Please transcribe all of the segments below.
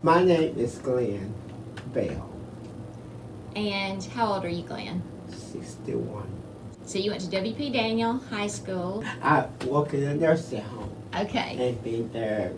My name is Glenn Bell, And how old are you, Glenn? 61. So you went to W.P. Daniel High School. I work in a nursing home Okay. and been there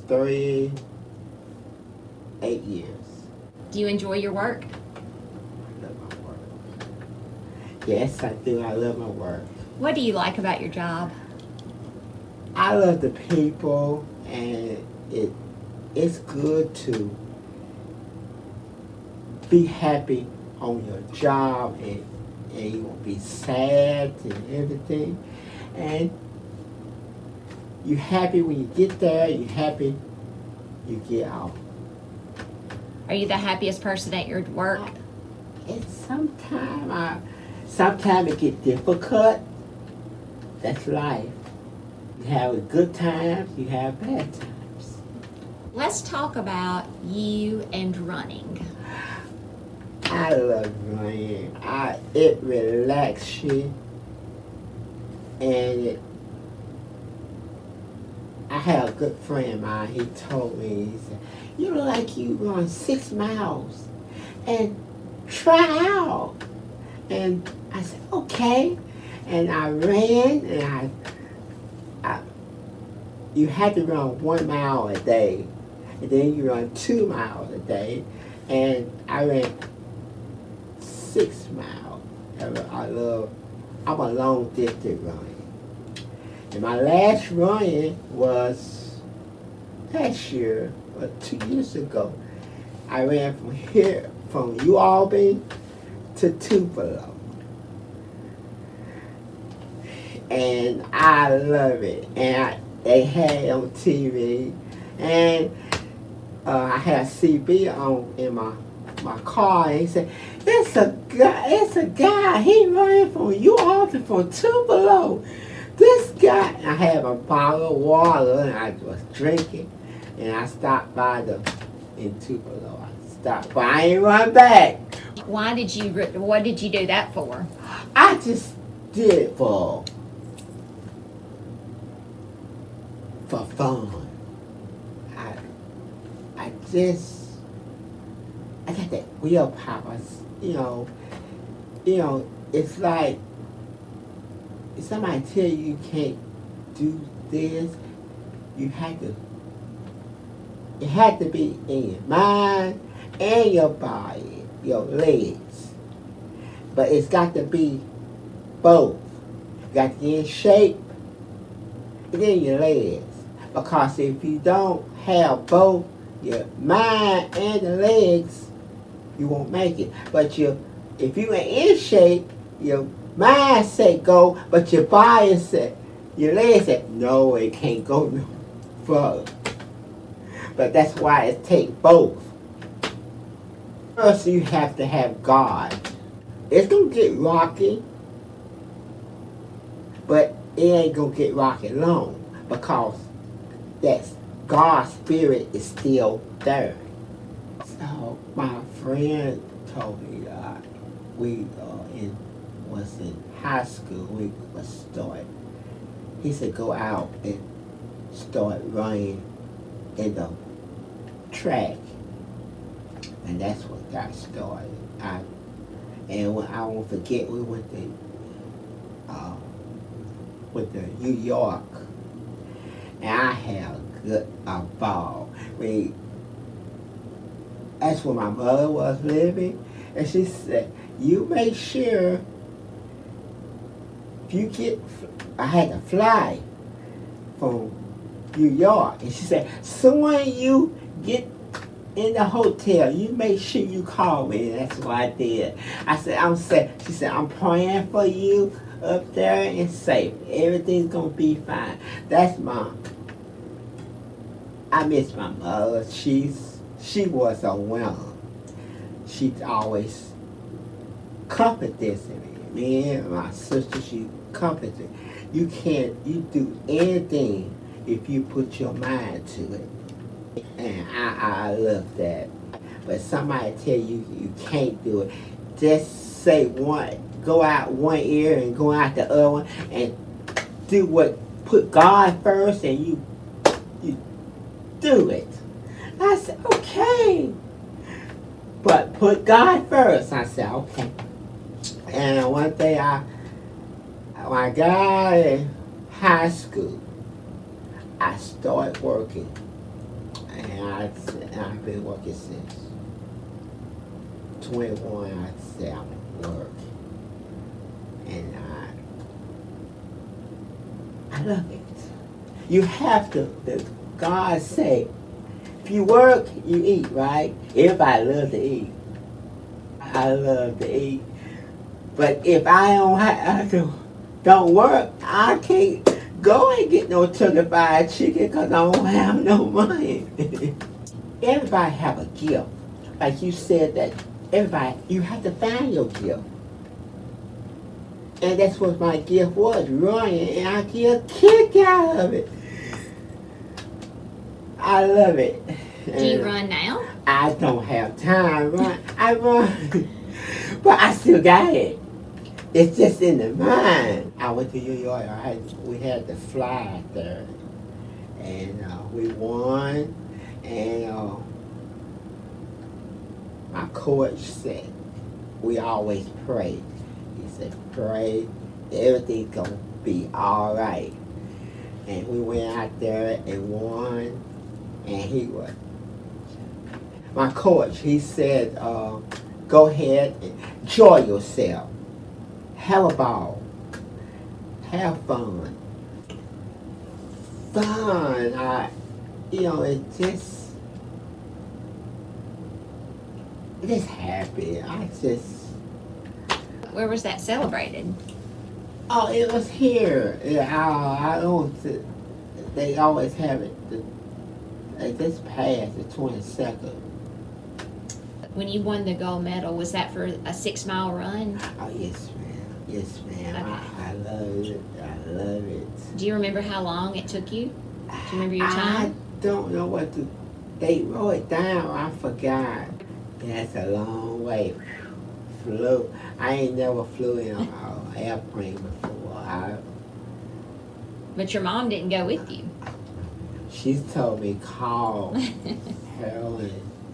38 years. Do you enjoy your work? I love my work. Yes, I do. I love my work. What do you like about your job? I love the people, and it's good to be happy on your job, and you won't be sad and everything. And you're happy when you get there, you're happy you get out. Are you the happiest person at your work? And sometimes it get difficult. That's life. You have good times, you have bad times. Let's talk about you and running. I love running. It relaxes you, and I had a good friend of mine. He told me, he said, "You look like you run 6 miles, and try out." And I said, "Okay." And I ran, and you had to run 1 mile a day, and then you run 2 miles a day, and I ran 6 miles. I'm a long distance runner. And my last run was last year, or 2 years ago. I ran from here, from UAlbany to Tupelo. And I love it. And they had it on TV. And I had CB on in my car, and he said, it's a guy, he running from UAlbany from Tupelo. This guy, I had a bottle of water, and I was drinking, and I stopped by in Tupelo. I stopped by, I ain't run back. What did you do that for? I just did it for fun. I got that willpower, it's like if somebody tell you can't do this, it had to be in your mind and your body, your legs. But it's got to be both. You got to get in shape and then your legs. Because if you don't have both your mind and the legs, you won't make it. But if you are in shape, your mind say go, but your body said, your legs said, no, it can't go no further. But that's why it takes both. First, you have to have God. It's going to get rocky, but it ain't going to get rocky long, because that's God's spirit is still there. So my friend told me that we was in high school. We was start. He said go out and start running in the track, and that's what got started. And when I won't forget, we went to New York, and I had a ball. That's where my mother was living, and she said, "You make sure if you get." I had to fly from New York, and she said, "So when you get in the hotel, you make sure you call me." And that's what I did. I said, "I'm safe." She said, "I'm praying for you up there and safe. Everything's gonna be fine." That's I miss my mother. She was a winner. She always comforted me. Me and my sister, she comforted. You do anything if you put your mind to it. And I love that. But somebody tell you you can't do it, just say go out one ear and go out the other one, and put God first, and you do it. I said, okay. But put God first. I said, okay. And one day when I got out of high school, I started working. And I've been working since 21. I said, I'm gonna work. And I love it. You have to, God say, if you work, you eat, right? Everybody loves to eat. I love to eat. But if I don't work, I can't go and get no turkey fried chicken because I don't have no money. Everybody have a gift. Like you said that everybody, you have to find your gift. And that's what my gift was, running, and I get a kick out of it. I love it. Do you run now? I don't have time to run. I run, but I still got it. It's just in the mind. I went to New York. We had to fly out there, and we won. And my coach said, we always pray. He said, pray, everything's gonna be all right. And we went out there and won. And he was, my coach, he said, go ahead and enjoy yourself. Have a ball. Have fun. Fun. It's just happy. Where was that celebrated? Oh, it was here. I don't, they always have it. They just passed the 22nd. When you won the gold medal, was that for a 6-mile run? Oh, yes, ma'am. Yes, ma'am. Okay. I love it. I love it. Do you remember how long it took you? Do you remember your time? I don't know they wrote it down. I forgot. That's a long way. Flew. I ain't never flew in an airplane before. But your mom didn't go with you. She's told me, call Harold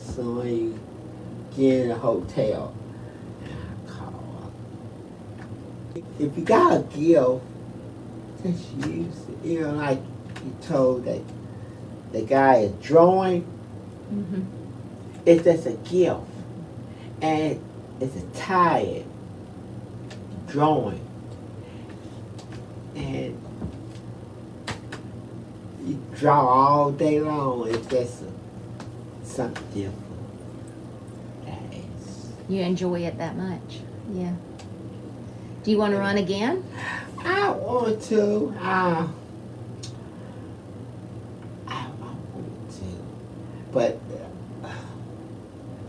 soon as you get in the hotel. And I call her. If you got a gift, just use it. Like you told that the guy is drawing. Mm-hmm. It's just a gift. And it's a tired drawing. And you draw all day long. It's just something different. That is. You enjoy it that much? Yeah. Do you want to run again? I want to. I want to. But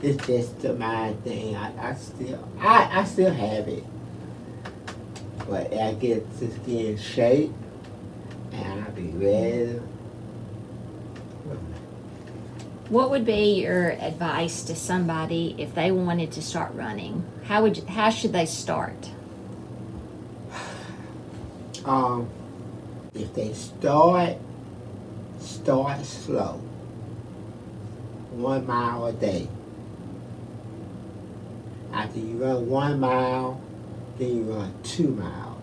it's just a mind thing. I still have it. But I get to get in shape and I'll be ready. What would be your advice to somebody if they wanted to start running? How should they start? If they start slow. 1 mile a day. After you run 1 mile, then you run 2 miles.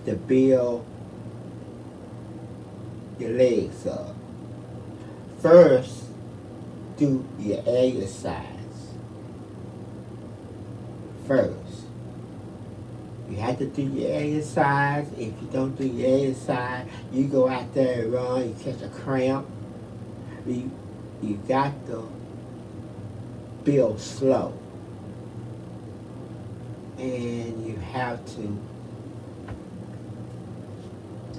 To build your legs up. First, do your exercise. First. You have to do your exercise. If you don't do your exercise, you go out there and run, you catch a cramp. You got to build slow. And you have to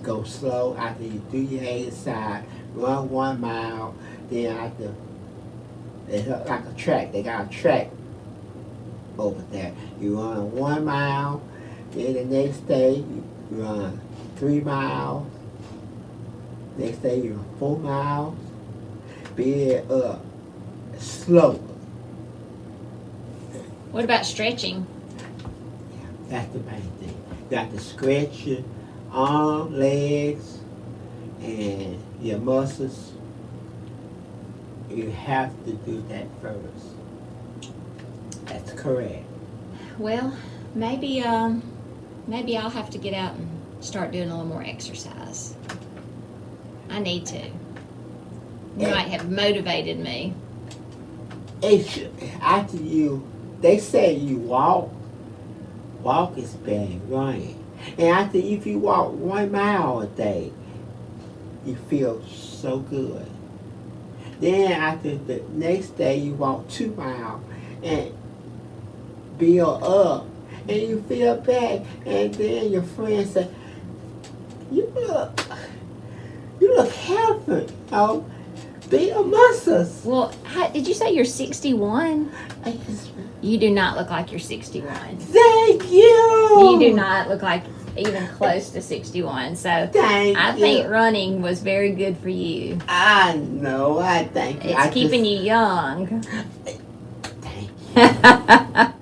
go slow after you do your exercise, run 1 mile, then after, it's like a track, they got a track over there. You run 1 mile, then the next day you run 3 miles, next day you run 4 miles, build up slow. What about stretching? That's the main thing. You got to stretch your arm, legs, and your muscles. You have to do that first. That's correct. Well, maybe maybe I'll have to get out and start doing a little more exercise. I need to. You might have motivated me. After they say you walk is better than running. And after if you walk 1 mile a day, you feel so good. Then after the next day you walk 2 miles and build up and you feel bad, and then your friend say, you look healthy, build muscles. Well, did you say you're 61? I just, You do not look like you're 61. thank you. You do not look like even close to 61. So Thank I you. think running was very good for you. I know. I thank you. It's keeping you young. Thank you.